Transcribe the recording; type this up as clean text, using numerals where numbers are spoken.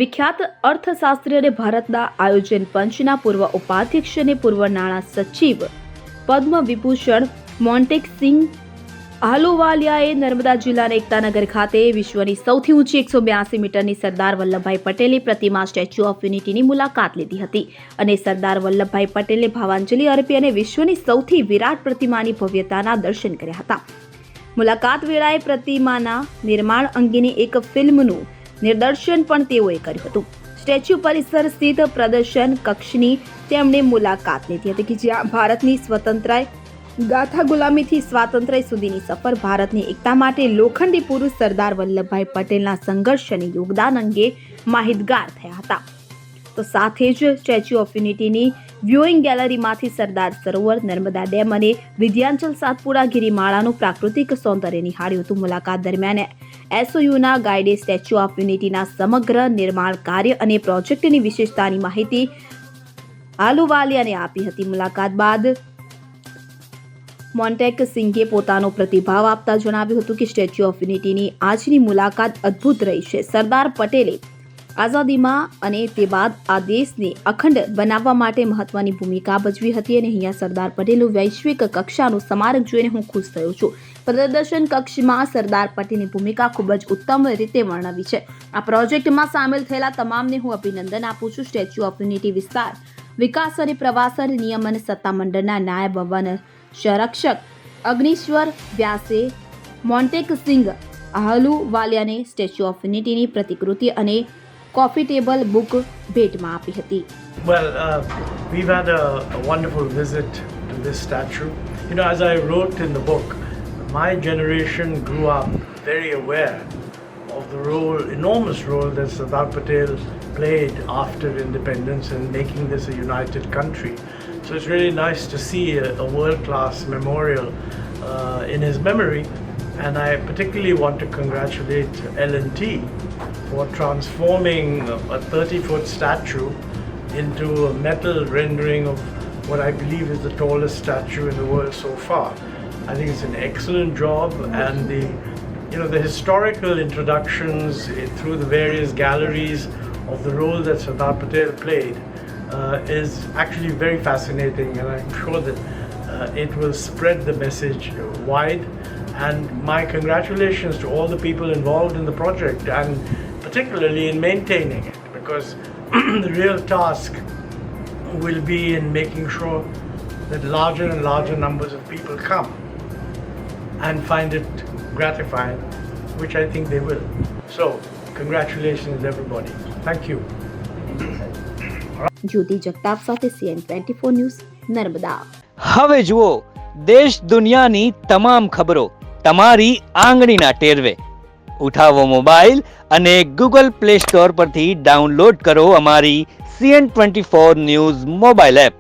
વિખ્યાત અર્થશાસ્ત્રી અને ભારતના આયોજન પંચના પૂર્વ ઉપાધ્યક્ષ અને પૂર્વ નાણાં સચિવ પદ્મ વિભૂષણ મોન્ટેકસિંહ આહલુવાલિયાએ નર્મદા જિલ્લાના એકતાનગર ખાતે વિશ્વની સૌથી ઊંચી 182 મીટરની સરદાર વલ્લભભાઈ પટેલની પ્રતિમા સ્ટેચ્યુ ઓફ યુનિટીની મુલાકાત લીધી હતી અને સરદાર વલ્લભભાઈ પટેલને ભાવાંજલિ અર્પી અને વિશ્વની સૌથી વિરાટ પ્રતિમાની ભવ્યતાના દર્શન કર્યા હતા. મુલાકાત વેળાએ પ્રતિમાના નિર્માણ અંગેની એક ફિલ્મનું નિદર્શન પણ તેઓએ કર્યું હતું. સ્ટેચ્યુ પરિસર સ્થિત પ્રદર્શન કક્ષની તેમણે મુલાકાત લીધી હતી કે જ્યાં ભારતની સ્વતંત્રતા ગાથા ગુલામીથી સ્વાતંત્ર્ય સુધીની સફર, ભારતની એકતા માટે લોખંડી પુરુષ સરદાર વલ્લભભાઈ પટેલના સંઘર્ષ અને યોગદાન અંગે માહિતગાર થયા હતા. તો સાથે જ સ્ટેચ્યુ ઓફ યુનિટીની વ્યુઇંગ ગેલેરીમાંથી સરદાર સરોવર, નર્મદા ડેમ અને વિંધ્યાચલ સાતપુડા ગિરિમાળાનું પ્રાકૃતિક સૌંદર્ય નિહાળ્યું હતું. મુલાકાત દરમિયાન એસઓયુના ગાઈડે સ્ટેચ્યુ ઓફ યુનિટીના સમગ્ર નિર્માણ કાર્ય અને પ્રોજેક્ટની વિશેષતાની માહિતી આહલુવાલિયાને આપી હતી. મુલાકાત બાદ મોન્ટેકસિંઘે પોતાનો પ્રતિભાવ આપતા જણાવ્યું હતું કે સ્ટેચ્યુ ઓફ યુનિટીની આજની મુલાકાત અદ્ભુત રહી છે. સરદાર પટેલે આઝાદીમાં અને તે બાદ આ દેશને અખંડ બનાવવા માટે મહત્વની ભૂમિકા ભજવી હતી અને અહીંયા સરદાર પટેલનું વૈશ્વિક કક્ષાનું સ્મારક જોઈને હું ખુશ થયો છું. પ્રદર્શન કક્ષમાં સરદાર પટેલની ભૂમિકા ખૂબ જ ઉત્તમ રીતે વર્ણવી છે. આ પ્રોજેક્ટમાં સામેલ થયેલા તમામને હું અભિનંદન આપું છું. સ્ટેચ્યુ ઓફ યુનિટી વિસ્તાર વિકાસ અને પ્રવાસન નિયમન સત્તામંડળના નાયબ વન સંરક્ષક અગ્નિશ્વર વ્યાસે મોન્ટેકસિંઘ આહલુવાલિયાને સ્ટેચ્યુ ઓફ યુનિટીની પ્રતિકૃતિ અને કોફી ટેબલ બુક ભેટમાં આપી હતી. Well, we've had a wonderful visit to this statue. You know, as I wrote in the book, my generation grew up very aware of the role, enormous role that Sardar Patel played after independence in making this a united country. So it's really nice to see a world-class memorial in his memory, and I particularly want to congratulate L&T for transforming a 30-foot statue into a metal rendering of what I believe is the tallest statue in the world so far. I think it's an excellent job, and the historical introductions through the various galleries of the role that Sardar Patel played is actually very fascinating, and I'm sure that it will spread the message wide. And my congratulations to all the people involved in the project, and particularly in maintaining it, because the real task will be in making sure that larger and larger numbers of people come and find it gratifying, which I think they will. So, congratulations everybody. Thank you. જ્યોતિ જગતાપ સાથે CN24 news Narmada. હવે જુઓ દેશ દુનિયાની તમામ ખબરો તમારી આંગળીના ટેરવે. ઉઠાવો મોબાઈલ અને ગૂગલ પ્લે સ્ટોર પરથી ડાઉનલોડ કરો અમારી CN24 ન્યૂઝ મોબાઈલ એપ.